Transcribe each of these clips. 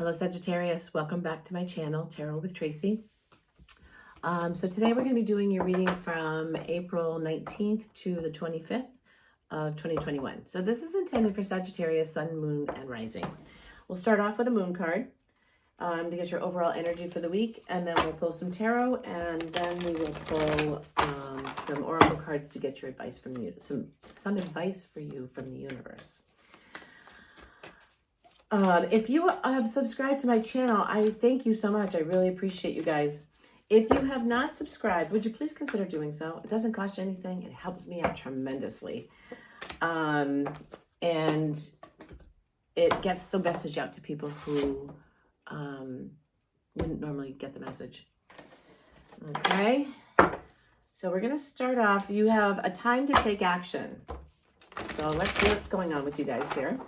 Hello Sagittarius, welcome back to my channel, Tarot with Tracy. So today we're going to be doing your reading from April 19th to the 25th of 2021. So this is intended for Sagittarius, Sun, Moon, and Rising. We'll start off with a Moon card to get your overall energy for the week, and then we'll pull some tarot, and then we will pull some oracle cards to get your advice from you, some advice for you from the universe. If you have subscribed to my channel, I thank you so much. I really appreciate you guys. If you have not subscribed, would you please consider doing so? It doesn't cost you anything. It helps me out tremendously. And it gets the message out to people who wouldn't normally get the message. Okay. So we're going to start off. You have a time to take action. So let's see what's going on with you guys here.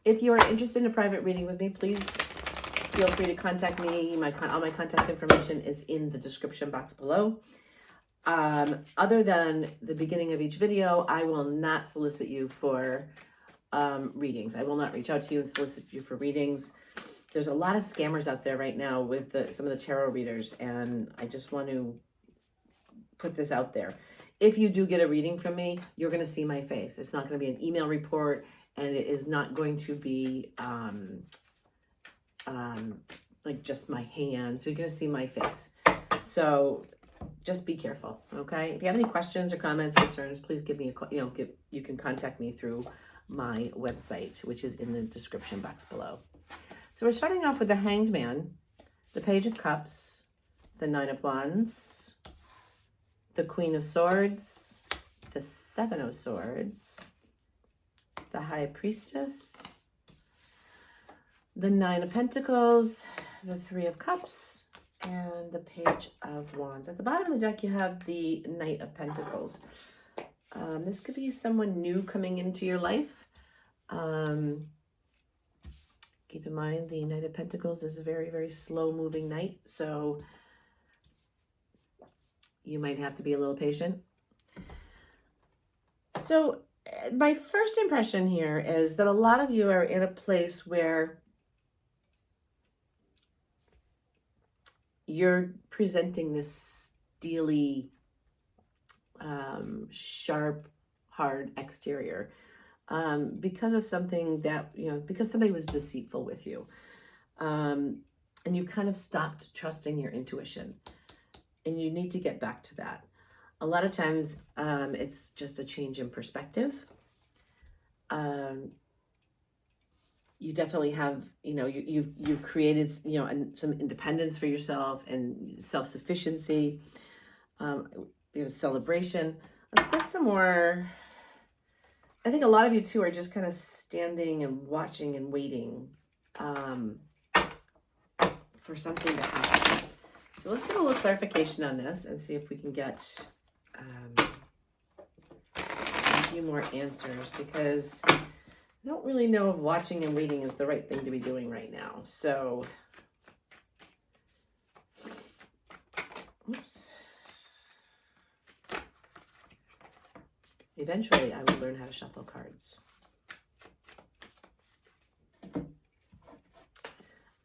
If you are interested in a private reading with me, please feel free to contact me. All my contact information is in the description box below. Other than the beginning of each video, I will not solicit you for readings. I will not reach out to you and solicit you for readings. There's a lot of scammers out there right now with some of the tarot readers, and I just want to put this out there. If you do get a reading from me, you're going to see my face. It's not going to be an email report, and it is not going to be like just my hands. So you're going to see my face. So just be careful, okay? If you have any questions or comments, concerns, please give me a call. You can contact me through my website, which is in the description box below. So we're starting off with the Hanged Man, the Page of Cups, the Nine of Wands, the Queen of Swords, the Seven of Swords, the High Priestess, the Nine of Pentacles, the Three of Cups, and the Page of Wands. At the bottom of the deck, you have the Knight of Pentacles. This could be someone new coming into your life. Keep in mind, the Knight of Pentacles is a very, very slow-moving knight, so you might have to be a little patient. So my first impression here is that a lot of you are in a place where you're presenting this steely, sharp, hard exterior because of something that, because somebody was deceitful with you. And you kind of stopped trusting your intuition. And you need to get back to that. A lot of times, it's just a change in perspective. You definitely have, you've created, some independence for yourself and self-sufficiency. We have a celebration. Let's get some more. I think a lot of you too are just kind of standing and watching and waiting for something to happen. So let's get a little clarification on this and see if we can get a few more answers, because I don't really know if watching and waiting is the right thing to be doing right now. So, oops. Eventually, I will learn how to shuffle cards.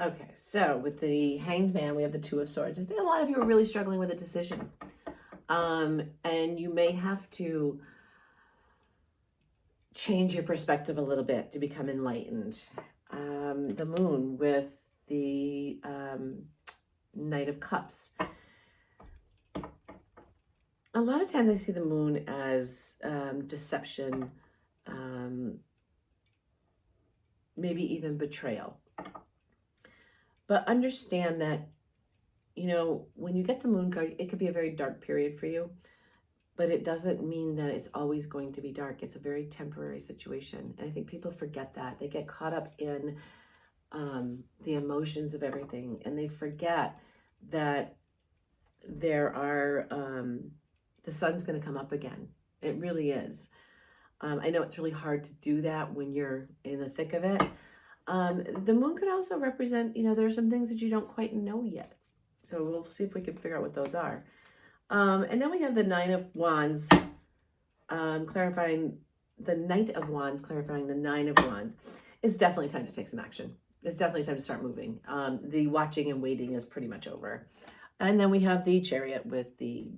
Okay, so with the Hanged Man, we have the Two of Swords. I think a lot of you are really struggling with a decision. And you may have to change your perspective a little bit to become enlightened. The Moon with the Knight of Cups. A lot of times I see the Moon as deception, maybe even betrayal. But understand that, when you get the Moon card, it could be a very dark period for you, but it doesn't mean that it's always going to be dark. It's a very temporary situation. And I think people forget that. They get caught up in the emotions of everything, and they forget that there are, the sun's going to come up again. It really is. I know it's really hard to do that when you're in the thick of it. The Moon could also represent, there are some things that you don't quite know yet. So we'll see if we can figure out what those are. And then we have the Nine of Wands, clarifying the Knight of Wands, clarifying the Nine of Wands. it's definitely time to take some action. It's definitely time to start moving. The watching and waiting is pretty much over. And then we have the Chariot with the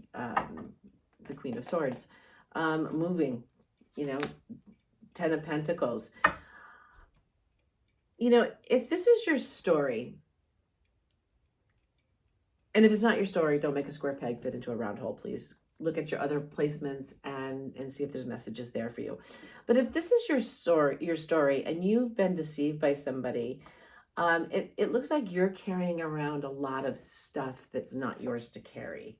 Queen of Swords, moving, you know, Ten of Pentacles. You know, if this is your story, and if it's not your story, don't make a square peg fit into a round hole, please. Look at your other placements and see if there's messages there for you. But if this is your story and you've been deceived by somebody, it looks like you're carrying around a lot of stuff that's not yours to carry.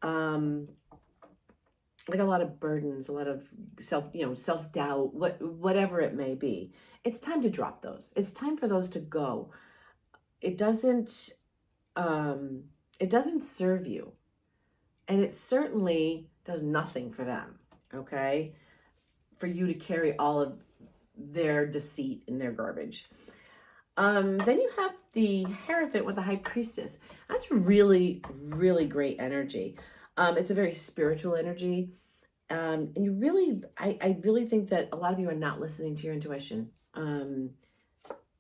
Like a lot of burdens, a lot of self-doubt, whatever it may be. It's time to drop those. It's time for those to go. It doesn't serve you. And it certainly does nothing for them, okay? For you to carry all of their deceit and their garbage. Then you have the Hierophant with the High Priestess. That's really, really great energy. It's a very spiritual energy. And you really, I really think that a lot of you are not listening to your intuition,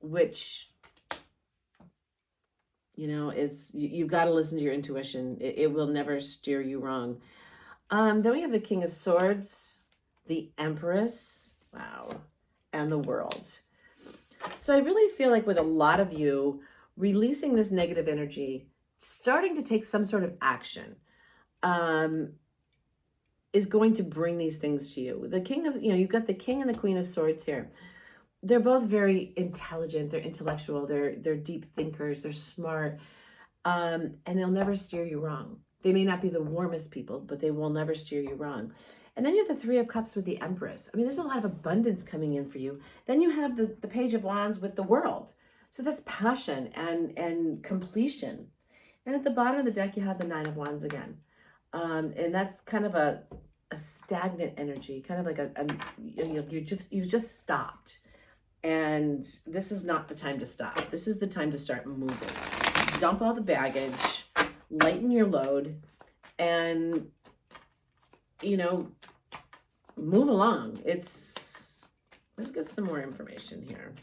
which, you know, is, you've got to listen to your intuition. It will never steer you wrong. Then we have the King of Swords, the Empress, wow, and the World. So I really feel like with a lot of you, releasing this negative energy, starting to take some sort of action, is going to bring these things to you. The King of, you've got the King and the Queen of Swords here. They're both very intelligent. They're intellectual. They're deep thinkers. They're smart. And they'll never steer you wrong. They may not be the warmest people, but they will never steer you wrong. And then you have the Three of Cups with the Empress. I mean, there's a lot of abundance coming in for you. Then you have the Page of Wands with the World. So that's passion and completion. And at the bottom of the deck, you have the Nine of Wands again. And that's kind of a stagnant energy, kind of like you just stopped. And this is not the time to stop. This is the time to start moving. Dump all the baggage, lighten your load, and, move along. Let's get some more information here.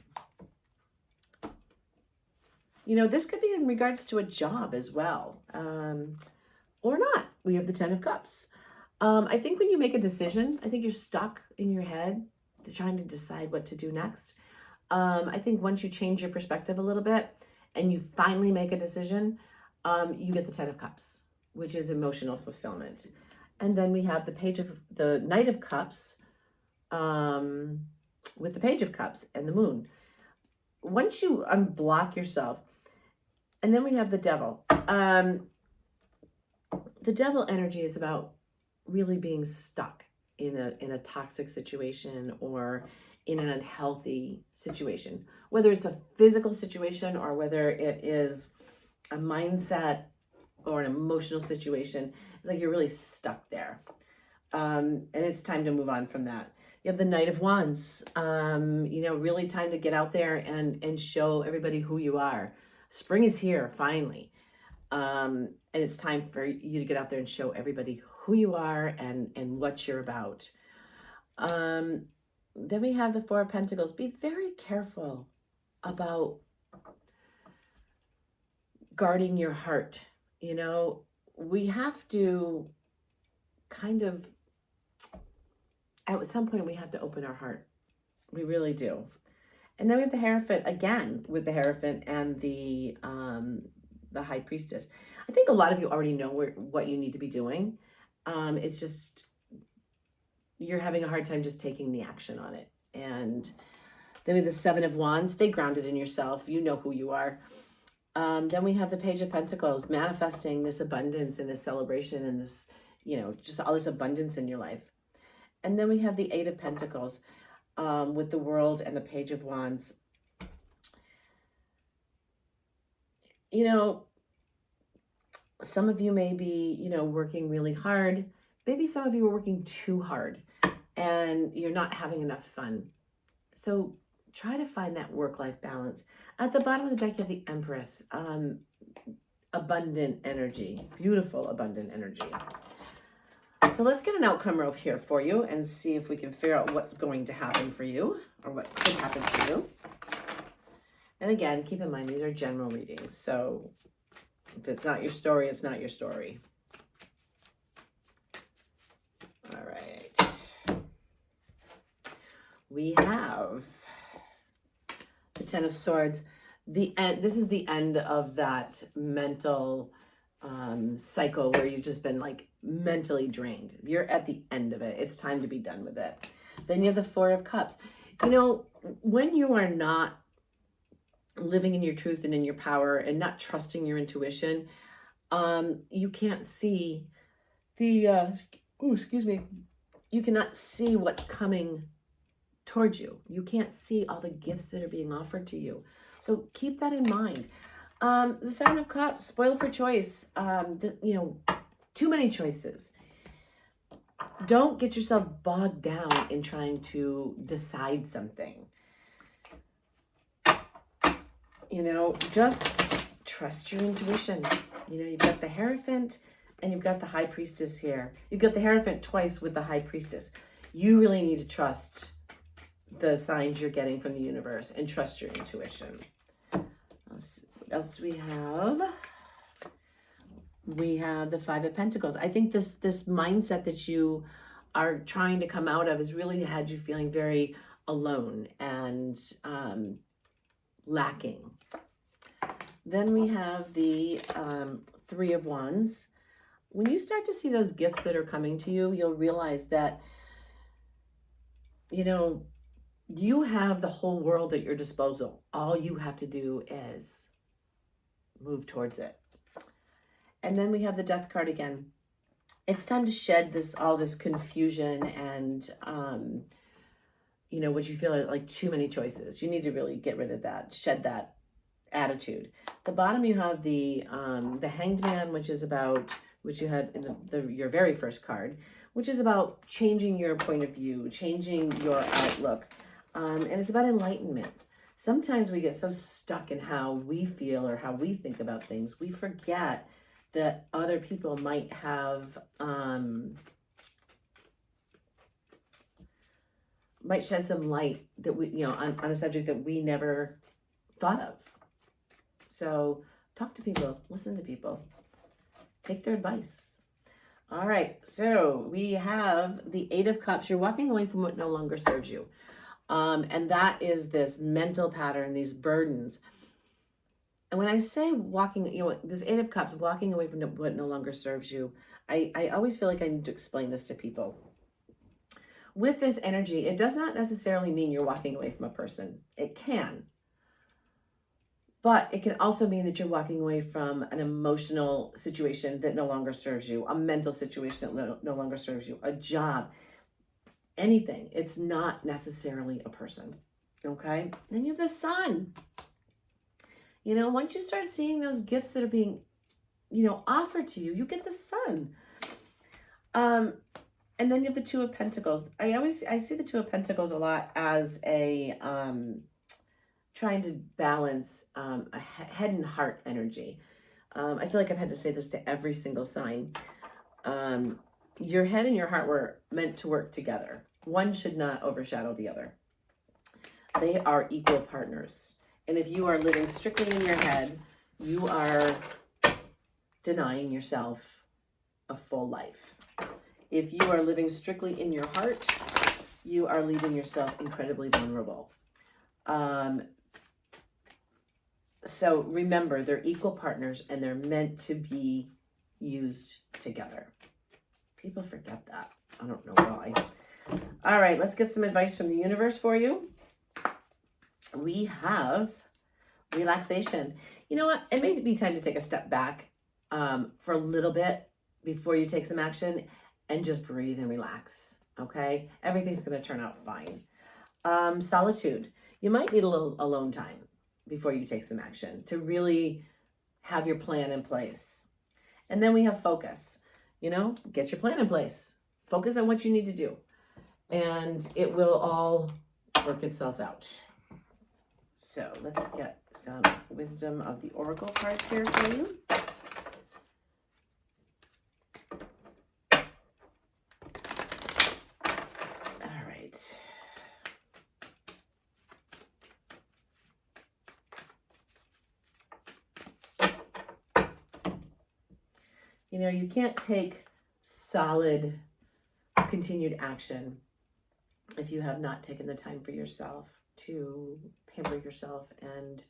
This could be in regards to a job as well, or not. We have the Ten of Cups. I think when you make a decision, I think you're stuck in your head trying to decide what to do next. I think once you change your perspective a little bit and you finally make a decision, you get the Ten of Cups, which is emotional fulfillment. And then we have the Knight of Cups with the Page of Cups and the Moon. Once you unblock yourself, and then we have the Devil. The Devil energy is about really being stuck in a toxic situation or in an unhealthy situation, whether it's a physical situation or whether it is a mindset or an emotional situation, like you're really stuck there. And it's time to move on from that. You have the Knight of Wands, really time to get out there and show everybody who you are. Spring is here, finally. And it's time for you to get out there and show everybody who you are and what you're about. Then we have the Four of Pentacles. Be very careful about guarding your heart. We have to at some point we have to open our heart. We really do. And then we have the Hierophant again with the Hierophant and the High Priestess. I think a lot of you already know what you need to be doing. It's just you're having a hard time just taking the action on it. And then we have the Seven of Wands. Stay grounded in yourself. You know who you are. Then we have the Page of Pentacles, manifesting this abundance and this celebration and this, just all this abundance in your life. And then we have the Eight of Pentacles with the World and the Page of Wands. Some of you may be, working really hard. Maybe some of you are working too hard and you're not having enough fun. So try to find that work-life balance. At the bottom of the deck, you have the Empress, abundant energy, beautiful, abundant energy. So let's get an outcome over here for you and see if we can figure out what's going to happen for you. or what could happen to you. And again, keep in mind, these are general readings. So if it's not your story, it's not your story. All right. We have the Ten of Swords. This is the end of that mental cycle where you've just been like mentally drained. You're at the end of it. It's time to be done with it. Then you have the Four of Cups. You know, when you are not living in your truth and in your power and not trusting your intuition, you can't see the, you cannot see what's coming towards you. You can't see all the gifts that are being offered to you. So keep that in mind. The Seven of Cups, spoiled for choice. Too many choices. Don't get yourself bogged down in trying to decide something. Just trust your intuition. You've got the Hierophant and you've got the High Priestess here. You've got the Hierophant twice with the High Priestess. You really need to trust the signs you're getting from the universe and trust your intuition. What else do we have? We have the Five of Pentacles. I think this mindset that you are trying to come out of has really had you feeling very alone and lacking. Then we have the Three of Wands. When you start to see those gifts that are coming to you, you'll realize that, you have the whole world at your disposal. All you have to do is move towards it. And then we have the Death card again. It's time to shed all this confusion and, what you feel are like too many choices. You need to really get rid of that, shed that attitude. At the bottom, you have the Hanged Man, which you had in your very first card, which is about changing your point of view, changing your outlook. And it's about enlightenment. Sometimes we get so stuck in how we feel or how we think about things, we forget that other people might have, might shed some light that we, on a subject that we never thought of. So talk to people, listen to people, take their advice. All right, so we have the Eight of Cups. You're walking away from what no longer serves you. And that is this mental pattern, these burdens. And when I say walking, this Eight of Cups, walking away from what no longer serves you, I always feel like I need to explain this to people. With this energy, it does not necessarily mean you're walking away from a person. It can. But it can also mean that you're walking away from an emotional situation that no longer serves you, a mental situation that no longer serves you, a job, anything. It's not necessarily a person, okay? Then you have the Sun. Once you start seeing those gifts that are being, offered to you, you get the Sun. And then you have the Two of Pentacles. I see the Two of Pentacles a lot as a trying to balance a head and heart energy. I feel like I've had to say this to every single sign. Your head and your heart were meant to work together. One should not overshadow the other. They are equal partners. And if you are living strictly in your head, you are denying yourself a full life. If you are living strictly in your heart, you are leaving yourself incredibly vulnerable. So remember, they're equal partners and they're meant to be used together. People forget that. I don't know why. All right, let's get some advice from the universe for you. We have relaxation. You know what? It may be time to take a step back for a little bit before you take some action and just breathe and relax, okay? Everything's going to turn out fine. Solitude. You might need a little alone time before you take some action to really have your plan in place. And then we have focus. Get your plan in place. Focus on what you need to do. And it will all work itself out. So let's get some wisdom of the oracle cards here for you. All right. You know, you can't take solid, continued action if you have not taken the time for yourself to pamper yourself and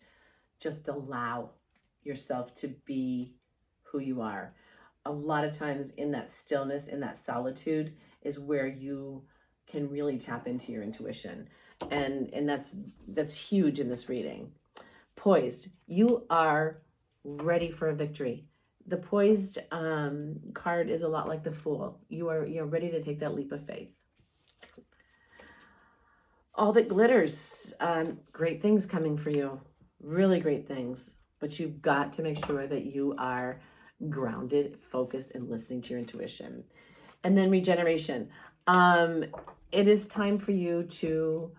just allow yourself to be who you are. A lot of times in that stillness, in that solitude is where you can really tap into your intuition. And that's huge in this reading. Poised, you are ready for a victory. The poised card is a lot like the Fool. You're ready to take that leap of faith. All that glitters, great things coming for you, really great things. But you've got to make sure that you are grounded, focused, and listening to your intuition. And then regeneration. It is time for you to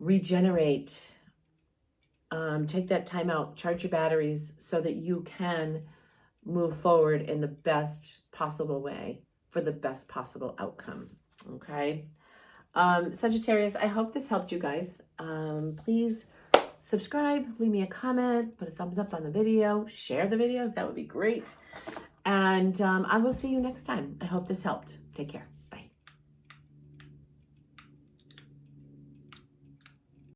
regenerate. Take that time out, charge your batteries so that you can move forward in the best possible way for the best possible outcome. Okay. Sagittarius, I hope this helped you guys. Please subscribe, leave me a comment, put a thumbs up on the video, share the videos. That would be great. And I will see you next time. I hope this helped. Take care.